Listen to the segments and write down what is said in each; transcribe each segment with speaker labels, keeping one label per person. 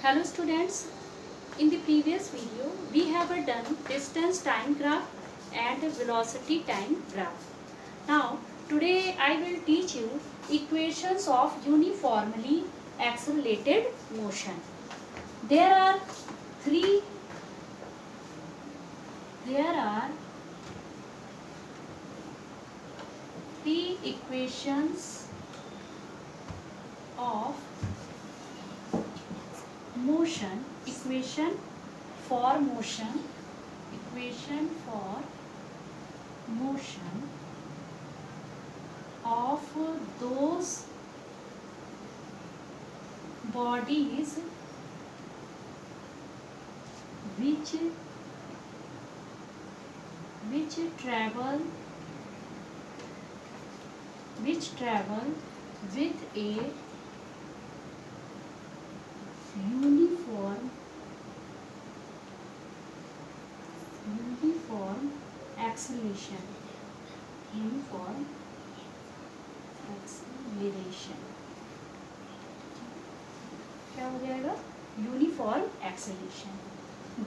Speaker 1: Hello students, in the previous video we have done distance time graph and velocity time graph. Now today I will teach you equations of uniformly accelerated motion. There are three equations of motion, equation for motion of those bodies which travel with a uniform acceleration. क्या हो जाएगा? Uniform acceleration.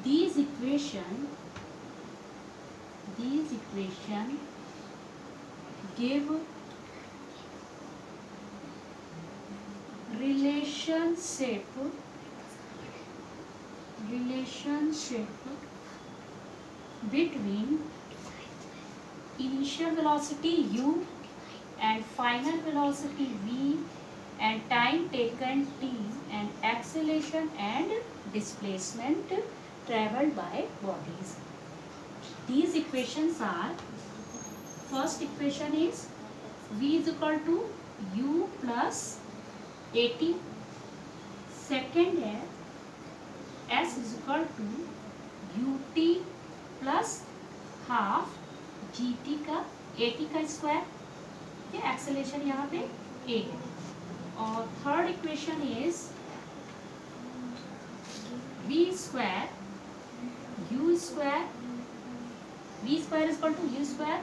Speaker 1: These equation give relationship between initial velocity u and final velocity v and time taken t and acceleration and displacement traveled by bodies. These equations are, first equation is v is equal to u plus at. second है s is equal to ut plus half gt का at का square. ये acceleration यहाँ पे a है. और third equation is v square u square v square is equal to u square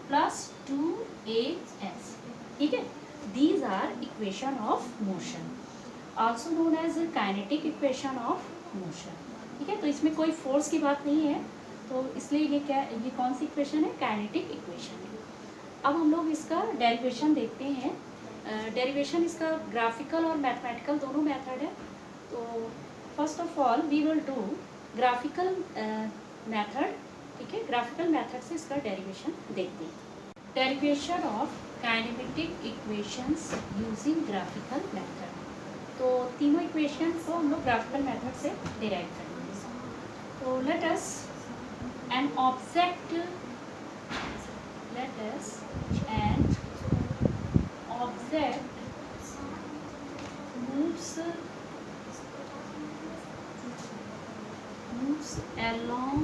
Speaker 1: plus 2as. ठीक है. These are equation of motion, also known as kinetic equation of motion. ठीक है. तो इसमें कोई फोर्स की बात नहीं है, तो इसलिए ये कौन सी इक्वेशन है? काइनेटिक इक्वेशन है. अब हम लोग इसका डेरिवेशन देखते हैं. डेरिवेशन इसका ग्राफिकल और मैथमेटिकल दोनों मेथड है. तो first of all we will do graphical method. ठीक है. ग्राफिकल मेथड से इसका डेरिवेशन देखते हैं. Derivation of kinematic equations using graphical method. तो तीनों इक्वेशन को हम लोग ग्राफिकल मेथड से डिराइव करेंगे. तो let us an object moves along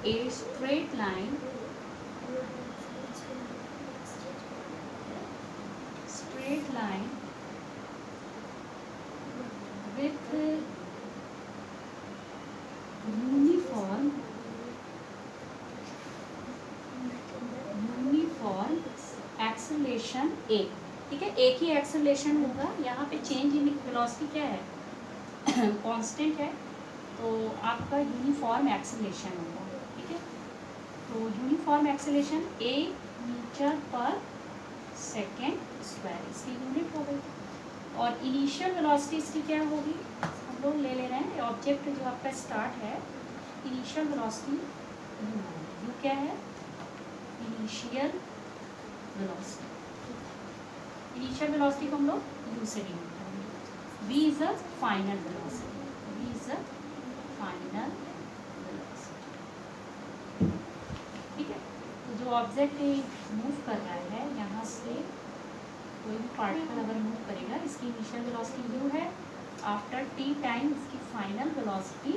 Speaker 1: a straight line with uniform acceleration a. ठीक है. एक ही एक्सेलरेशन होगा. यहाँ पे चेंज इन वेलोसिटी क्या है? कांस्टेंट है. तो आपका यूनिफॉर्म एक्सेलरेशन होगा. ठीक है. तो यूनिफॉर्म एक्सेलरेशन a मीटर पर सेकेंड स्क्वायर इसकी यूनिट हो गई. और इनिशियल वेलोसिटी इसकी क्या होगी? हम लोग ले रहे हैं ऑब्जेक्ट जो आपका स्टार्ट है. इनिशियल वेलोसिटी यू क्या है? इनिशियल वेलोसिटी को हम लोग u से डिनोट करेंगे. v is a final velocity. ठीक है. तो जो ऑब्जेक्ट मूव कर रहा है, यहाँ से कोई भी पार्टिकल अगर मूव करेगा, इसकी इनिशियल वेलोसिटी u है. आफ्टर t टाइम इसकी फाइनल वेलोसिटी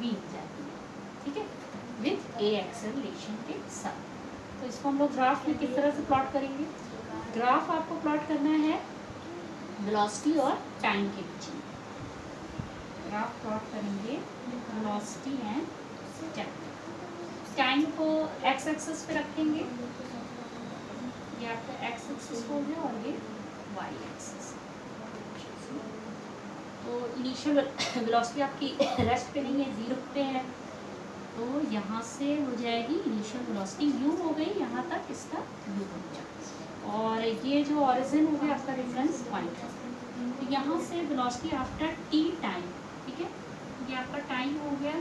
Speaker 1: v जाती है. ठीक है. विथ a एक्सेलरेशन के साथ. तो इसको हम लोग ग्राफ में किस तरह से प्लॉट करेंगे? ग्राफ आपको प्लॉट करना है वेलोसिटी और टाइम के बीच में. ग्राफ प्लॉट करेंगे वेलोसिटी एंड टाइम. टाइम को एक्स एक्सिस पे रखेंगे. ये आपका एक्स एक्सिस हो गया और ये वाई एक्सिस. तो इनिशियल वेलोसिटी आपकी रेस्ट पे नहीं है, जीरो पे है, तो यहाँ से हो जाएगी इनिशियल वेलोसिटी यू हो गई, यहाँ तक इसका यू हो गया, और ये जो ऑरिजिन हो गया आपका रेफरेंस पॉइंट। तो यहाँ से वेलोसिटी आफ्टर टी टाइम, ठीक है, ये आपका टाइम हो गया,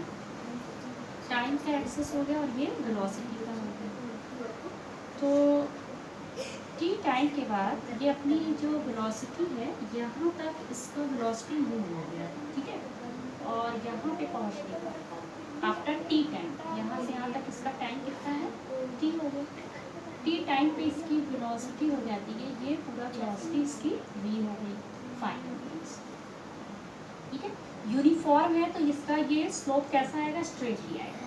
Speaker 1: टाइम का एक्सेस हो गया, और ये वेलोसिटी का हो गया। तो टी टाइम के बाद ये अपनी जो वेलोसिटी है यहाँ तक इसका वेलोसिटी यू हो गया, ठीक है, और यहाँ पे पहुँचने का आफ्टर टी टाइम, यहाँ से यहाँ तक इसका टाइम कितना है, टी हो गया। टी टाइम पे इसकी वेलोसिटी हो जाती है, ये पूरा वेलोसिटी इसकी वी हो गई, फाइन, ठीक है। यूनिफॉर्म है तो इसका ये स्लोप कैसा आएगा, स्ट्रेट ही आएगा।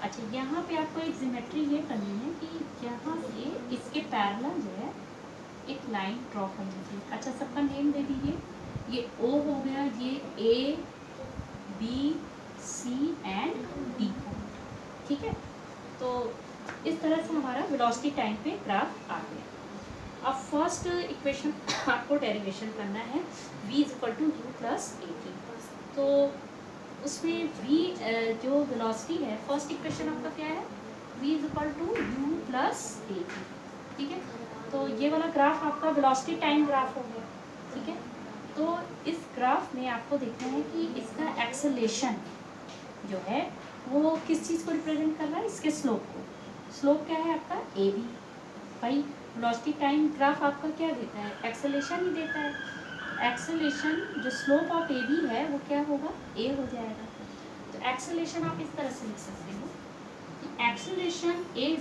Speaker 1: अच्छा, यहाँ पे आपको एक ज्योमेट्री ये करनी है कि यहाँ से इसके पैरेलल जो है एक लाइन ड्रॉ कर लीजिए। अच्छा, सबका नेम दे दीजिए, ये ओ हो गया, ये A B C and D, ठीक है। तो इस तरह से हमारा वेलोसिटी टाइम पे ग्राफ आ गया। अब फर्स्ट इक्वेशन आपको डेरिवेशन करना है, v = u + at। तो उसमें v जो वेलोसिटी है, फर्स्ट इक्वेशन आपका क्या है, v = u + at, ठीक है। तो ये वाला ग्राफ आपका वेलोसिटी टाइम ग्राफ हो गया, ठीक है। तो इस ग्राफ में आपको देखना है कि इसका एक्सेलेरेशन जो है वो किस चीज़ को रिप्रेजेंट कर रहा है, इसके स्लोप को। स्लोप क्या है आपका, ए बी। भाई वेलोसिटी टाइम ग्राफ आपका क्या देता है, एक्सेलेरेशन ही देता है। एक्सेलेरेशन जो स्लोप ऑफ ए बी है वो क्या होगा, ए हो जाएगा। तो एक्सेलेरेशन आप इस तरह से लिख सकते हो कि acceleration A =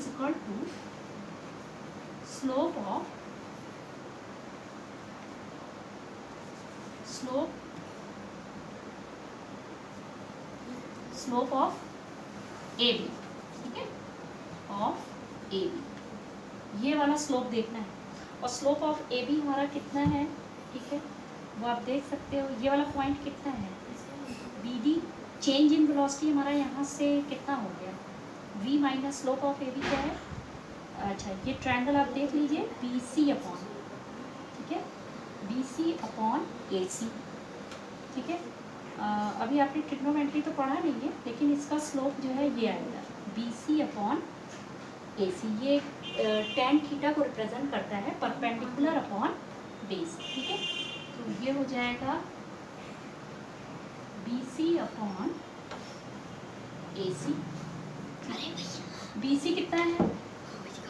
Speaker 1: slope of A B, ठीक है, ऑफ ए बी, ये वाला स्लोप देखना है। और स्लोप ऑफ ए बी हमारा कितना है, ठीक है, वो आप देख सकते हो। ये वाला पॉइंट कितना है, B D, change in velocity हमारा यहाँ से कितना हो गया, v minus slope of A B क्या है। अच्छा, ये ट्रायंगल आप देख लीजिए, बी सी अपॉन, ठीक है, बी सी अपॉन ए सी, ठीक है। अभी आपने ट्रिग्नोमेट्री तो पढ़ा नहीं है, लेकिन इसका स्लोप जो है ये आएगा बी सी अपॉन ए सी। ये tan थीटा को रिप्रेजेंट करता है, परपेंडिकुलर अपॉन बेस, ठीक है। तो ये हो जाएगा B C upon A C. B C कितना है,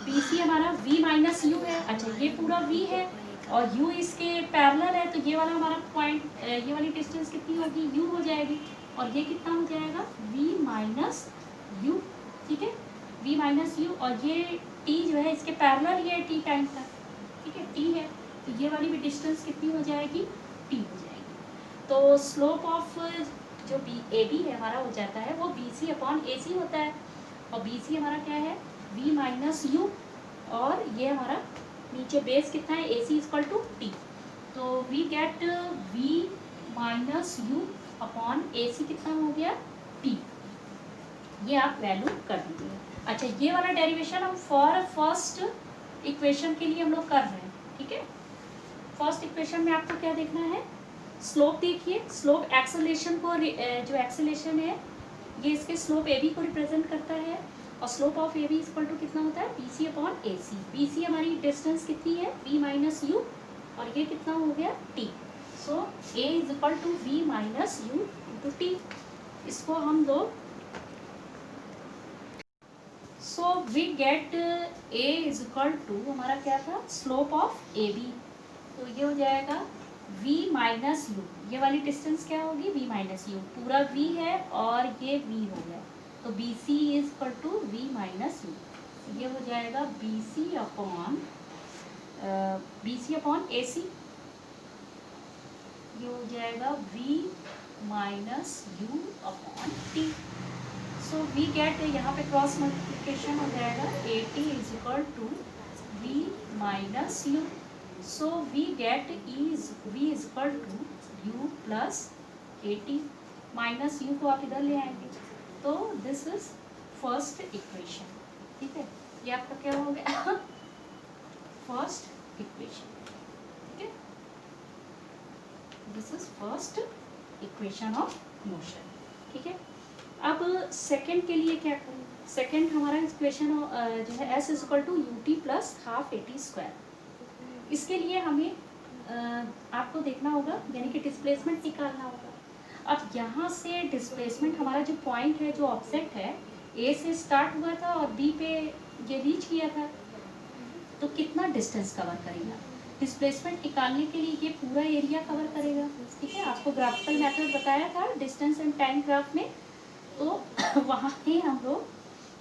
Speaker 1: बी सी हमारा v माइनस यू है। अच्छा, ये पूरा v है और u इसके पैरेलल है, तो ये वाला हमारा पॉइंट, ये वाली डिस्टेंस कितनी होगी, u हो जाएगी, और ये कितना हो जाएगा, v माइनस यू, ठीक है, v माइनस यू, और ये t जो है इसके पैरेलल ही है t टाइम का, ठीक है, t है, तो ये वाली भी डिस्टेंस कितनी हो जाएगी, t हो जाएगी। तो स्लोप ऑफ जो ए बी है हमारा हो जाता है वो बी सी अपॉन ए सी होता है, और बी सी हमारा क्या है, v माइनस यू, और ये हमारा नीचे बेस कितना है, ए सी = t। तो we get v minus you upon A C कितना हो गया, t। ये आप वैल्यू कर दीजिए। अच्छा, ये वाला डेरिवेशन हम फॉर फर्स्ट इक्वेशन के लिए हम लोग कर रहे हैं, ठीक है। फर्स्ट इक्वेशन में आपको क्या देखना है, स्लोप देखिए, स्लोप एक्सेलेरेशन को, जो एक्सेलेरेशन है ये इसके स्लोप ए बी को रिप्रेजेंट करता है, और स्लोप ऑफ ए बी = कितना होता है, B C upon A C. B C हमारी डिस्टेंस कितनी है, v माइनस यू, और ये कितना हो गया, t। So a = v minus you into T. इसको हम लोग, सो वी गेट a = हमारा क्या था, स्लोप ऑफ ए बी, तो ये हो जाएगा v माइनस यू, ये वाली डिस्टेंस क्या होगी, v माइनस यू, पूरा v है और ये v हो गया, तो B C = v minus u, ये हो जाएगा बी सी अपॉन ए सी, ये हो जाएगा v minus you upon t. So we get, यहाँ पे क्रॉस मल्टीप्लिकेशन हो जाएगा, a t = v minus u. So we get v = u + at, minus u को आप इधर ले आएंगे, तो दिस इज फर्स्ट इक्वेशन, ठीक है। ये आपका क्या हो गया, फर्स्ट इक्वेशन, ठीक है, this is first equation of motion. ठीक है, अब सेकंड के लिए क्या करें? सेकंड हमारा इक्वेशन जो है s equal to u t plus half a t square. इसके लिए हमें आपको देखना होगा, यानी कि डिस्प्लेसमेंट निकालना होगा। अब यहाँ से डिस्प्लेसमेंट हमारा जो पॉइंट है, जो ऑब्जेक्ट है, ए से स्टार्ट हुआ था और बी पे ये रीच किया था, तो कितना डिस्टेंस कवर करेगा? डिस्प्लेसमेंट निकालने के लिए ये पूरा एरिया कवर करेगा। ठीक है, आपको ग्राफिकल मेथड बताया था डिस्टेंस एंड टाइम ग्राफ में, तो वहाँ पे हम लोग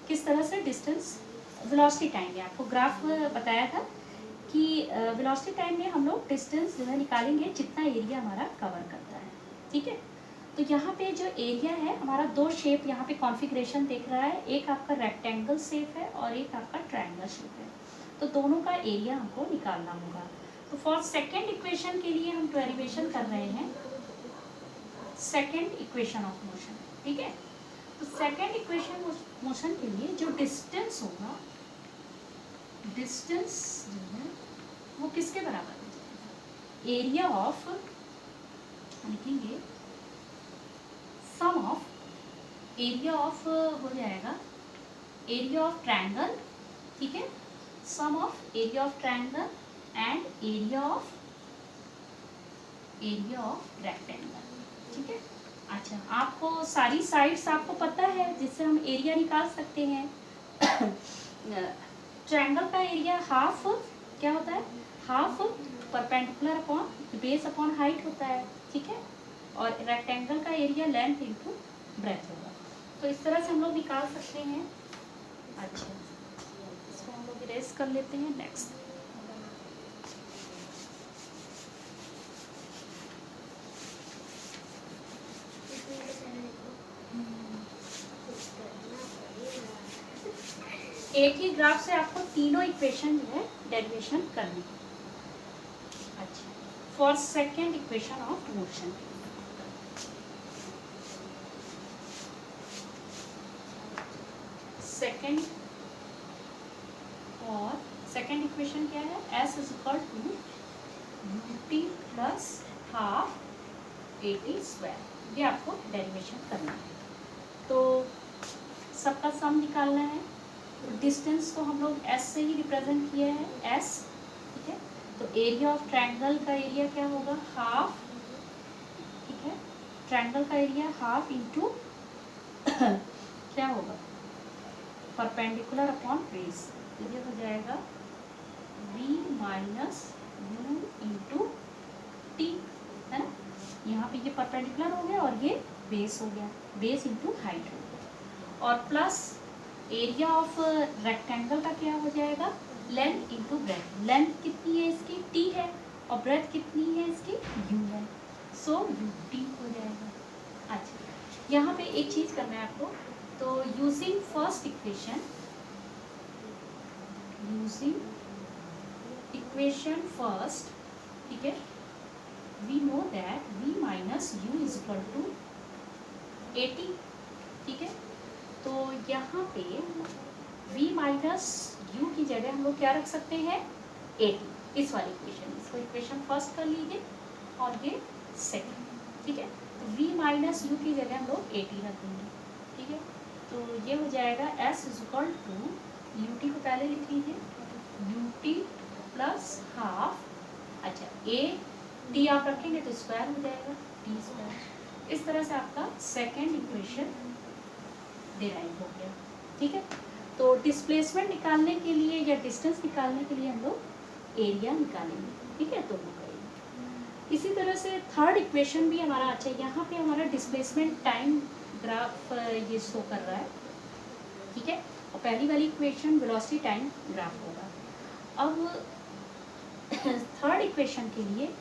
Speaker 1: किस तरह से डिस्टेंस वेलोसिटी टाइम में आपको ग्राफ बताया था कि वेलोसिटी टाइम में हम लोग डिस्टेंस जो है निकालेंगे जितना एरिया हमारा कवर करता है। ठीक है, तो यहाँ पे जो एरिया है हमारा, दो शेप यहाँ पे कॉन्फ़िगरेशन देख रहा है, एक आपका रेक्टेंगल शेप है और एक आपका ट्रायंगल शेप है, तो दोनों का एरिया हमको निकालना होगा। तो फॉर सेकेंड इक्वेशन के लिए हम डेरिवेशन कर रहे हैं सेकेंड इक्वेशन ऑफ मोशन। ठीक है, तो सेकेंड इक्वेशन मोशन के लिए जो डिस्टेंस होगा, डिस्टेंस जो है वो किसके बराबर हो जाएगा? एरिया ऑफ, लिखेंगे सम ऑफ एरिया ऑफ हो जाएगा एरिया ऑफ ट्रायंगल। ठीक है, sum of area of triangle and area of rectangle. ठीक है, अच्छा आपको सारी साइड्स आपको पता है जिससे हम एरिया निकाल सकते हैं। ट्रायंगल का एरिया हाफ क्या होता है? Half perpendicular upon base upon height होता है। ठीक है, और रेक्टेंगल का एरिया लेंथ इंटू ब्रेथ होगा। तो इस तरह से हम लोग निकाल सकते हैं। अच्छा, इसको हम लोग इरेज कर लेते हैं। नेक्स्ट, एक ही ग्राफ से आपको तीनों इक्वेशन जो है डेरिवेशन करनी है। अच्छा, for second equation of motion, second और सेकेंड इक्वेशन क्या है? s is equal to u t plus half a t square. ये आपको डेरिवेशन करना है। तो सबका सम निकालना है। डिस्टेंस को हम लोग s से ही रिप्रेजेंट किया है, s। ठीक है, तो एरिया ऑफ ट्रायंगल का एरिया क्या होगा? हाफ। ठीक है, ट्रायंगल का एरिया हाफ इंटू क्या होगा? परपेंडिकुलर अपॉन बेस, ये हो जाएगा v minus you into T, है ना। यहाँ पे ये परपेंडिकुलर हो गया और ये बेस हो गया, बेस इंटू हाइट हो गया। और प्लस एरिया ऑफ रेक्टेंगल का क्या हो जाएगा? Length into breadth. लेंथ कितनी है इसकी? टी है, और ब्रेथ कितनी है इसकी? यू है, सो यू टी हो जाएगा। अच्छा, यहाँ पे एक चीज़ करना है आपको। तो using first equation, using equation first, ठीक है, we know that v minus u is equal to 80। ठीक है, तो यहाँ पे v माइनस यू की जगह हम लोग क्या रख सकते हैं? 80, इस वाली इक्वेशन। इसको इक्वेशन फर्स्ट कर लीजिए और ये सेकंड। ठीक है, तो v माइनस यू की जगह हम लोग 80 रख देंगे। ठीक है, तो ये हो जाएगा s is equal to u t को पहले लिख लीजिए, यू टी प्लस हाफ, अच्छा ए टी आप रखेंगे तो स्क्वायर हो जाएगा, टी स्क्वायर। इस तरह से आपका सेकेंड इक्वेशन डिराइव हो गया। ठीक है, तो डिस्प्लेसमेंट निकालने के लिए या डिस्टेंस निकालने के लिए हम लोग एरिया निकालेंगे। ठीक है, तो वो करेंगे। इसी तरह से थर्ड इक्वेशन भी हमारा, अच्छा यहाँ पे हमारा डिस्प्लेसमेंट टाइम ग्राफ ये शो कर रहा है। ठीक है, और पहली वाली इक्वेशन वेलोसिटी टाइम ग्राफ होगा। अब थर्ड इक्वेशन के लिए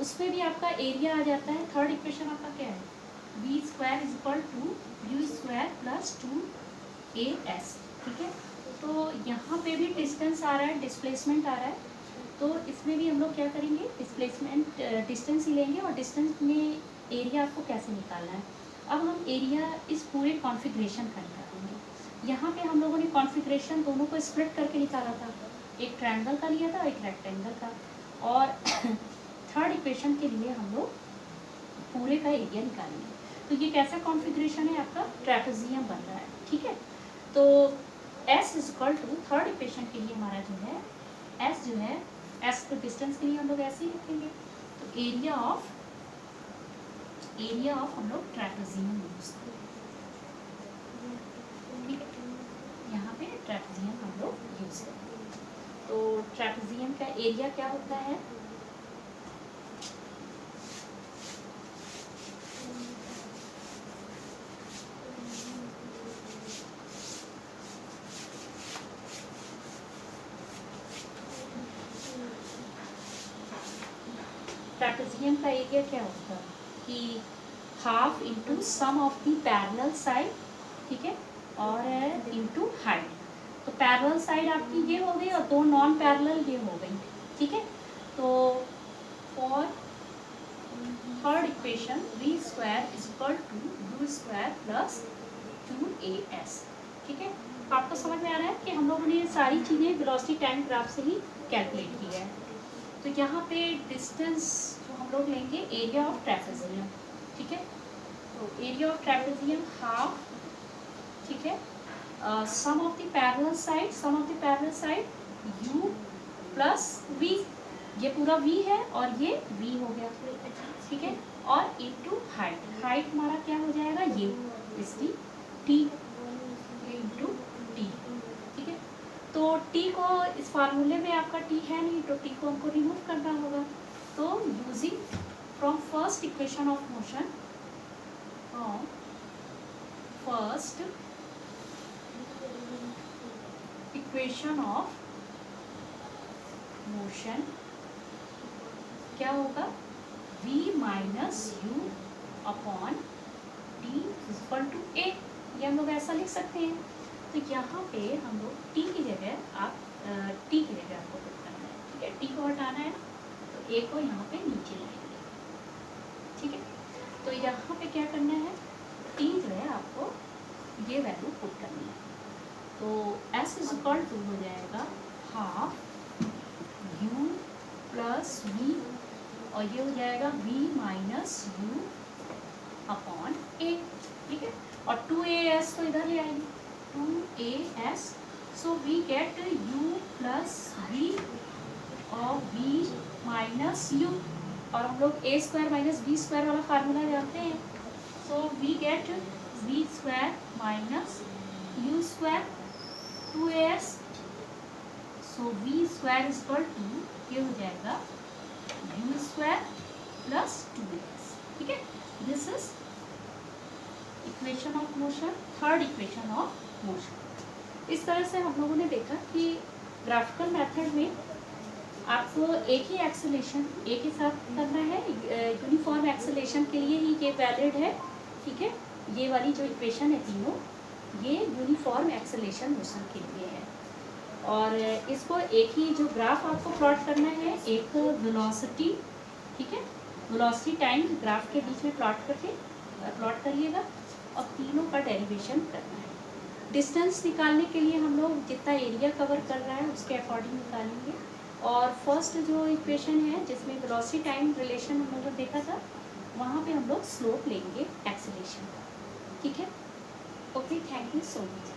Speaker 1: उसमें भी आपका एरिया आ जाता है। थर्ड इक्वेशन आपका क्या है? V square is equal to u square plus 2as। ठीक है, तो यहाँ पे भी डिस्टेंस आ रहा है, डिस्प्लेसमेंट आ रहा है, तो इसमें भी हम लोग क्या करेंगे? डिस्प्लेसमेंट डिस्टेंस ही लेंगे और डिस्टेंस में एरिया आपको कैसे निकालना है। अब हम एरिया इस पूरे कॉन्फ़िगरेशन का निकालेंगे। यहाँ पे हम लोगों ने कॉन्फ़िगरेशन दोनों को स्प्लिट करके निकाला था, एक ट्रायंगल का लिया था, एक रेक्टेंगल का। और थर्ड इक्वेशन के लिए हम लोग पूरे का एरिया निकालेंगे। तो ये कैसा कॉन्फ़िगरेशन है, आपका ट्रेपेजियम बन रहा है, ठीक है। तो S is equal to third equation के लिए हमारा जो है S जो है, S को डिस्टेंस के लिए हम लोग ऐसे ही लिखेंगे। तो एरिया ऑफ हम लोग ट्रेपेजियम यूज करेंगे, ठीक है। यहाँ पे ट्रेपेजियम हम लोग यूज करेंगे। तो ट्रेपेजियम का एरिया क्या होता है, ट्रेपेजियम का एरिया क्या होता है कि half into sum of the parallel side, ठीक है, और इंटू हाइट। तो पैरेलल साइड आपकी ये हो गई और दो नॉन पैरेलल ये हो गई, ठीक है। तो for third equation v square is equal to u square plus 2as, ठीक है। तो आपको समझ में आ रहा है कि हम लोगों ने ये सारी चीज़ें वेलोसिटी टाइम ग्राफ से ही कैलकुलेट की है। तो यहाँ पे डिस्टेंस जो हम लोग लेंगे एरिया ऑफ ट्रेपेजियम, ठीक है। तो एरिया ऑफ ट्रेपेजियम हाफ, ठीक है, sum of the parallel side u plus v, ये पूरा v है और ये v हो गया, ठीक है। और इनटू हाइट हमारा क्या हो जाएगा, ये इसकी t इंटू t, ठीक है। तो t को इस फार्मूले में आपका t है नहीं, तो t को हमको रिमूव करना होगा। तो using from first equation of motion, क्या होगा, v minus you upon t equal to a, ये हम लोग ऐसा लिख सकते हैं। तो यहाँ पे हम लोग t की जगह t की जगह आपको पुट करना है, ठीक है। t को हटाना है तो a को यहाँ पे नीचे लाएंगे, ठीक है। तो यहाँ पे क्या करना है, t जो है आपको ये वैल्यू पुट करनी है। तो s इज इक्वल टू हो जाएगा हाफ u प्लस v, और ये हो जाएगा v minus u upon a, ठीक है। और 2as तो इधर ले आएंगे, 2as, so we get u plus v और v माइनस u, और हम लोग a square minus b square वाला फार्मूला जानते हैं। So we get v square minus u square 2as, so v square is equal to ये हो जाएगा u स्क्वायर प्लस 2as, ठीक है। This is equation of motion, third equation of motion. इस तरह से हम लोगों ने देखा कि ग्राफिकल मेथड में आपको एक ही एक्सेलेरेशन एक ही साथ करना है, यूनिफॉर्म एक्सेलेरेशन के लिए ही ये वैलिड है, ठीक है। ये वाली जो इक्वेशन है तीनों, ये यूनिफॉर्म एक्सेलेरेशन मोशन के लिए है। और इसको एक ही जो ग्राफ आपको प्लॉट करना है, एक वेलोसिटी, ठीक है, वेलोसिटी टाइम ग्राफ के बीच में प्लॉट करिएगा और तीनों का डेरिवेशन करना है। डिस्टेंस निकालने के लिए हम लोग जितना एरिया कवर कर रहा है उसके अकॉर्डिंग निकालेंगे। और फर्स्ट जो इक्वेशन है जिसमें वेलोसिटी टाइम रिलेशन हम लोग देखा था, वहाँ पे हम लोग स्लोप लेंगे एक्सेलरेशन का, ठीक है। Okay, thank you so much.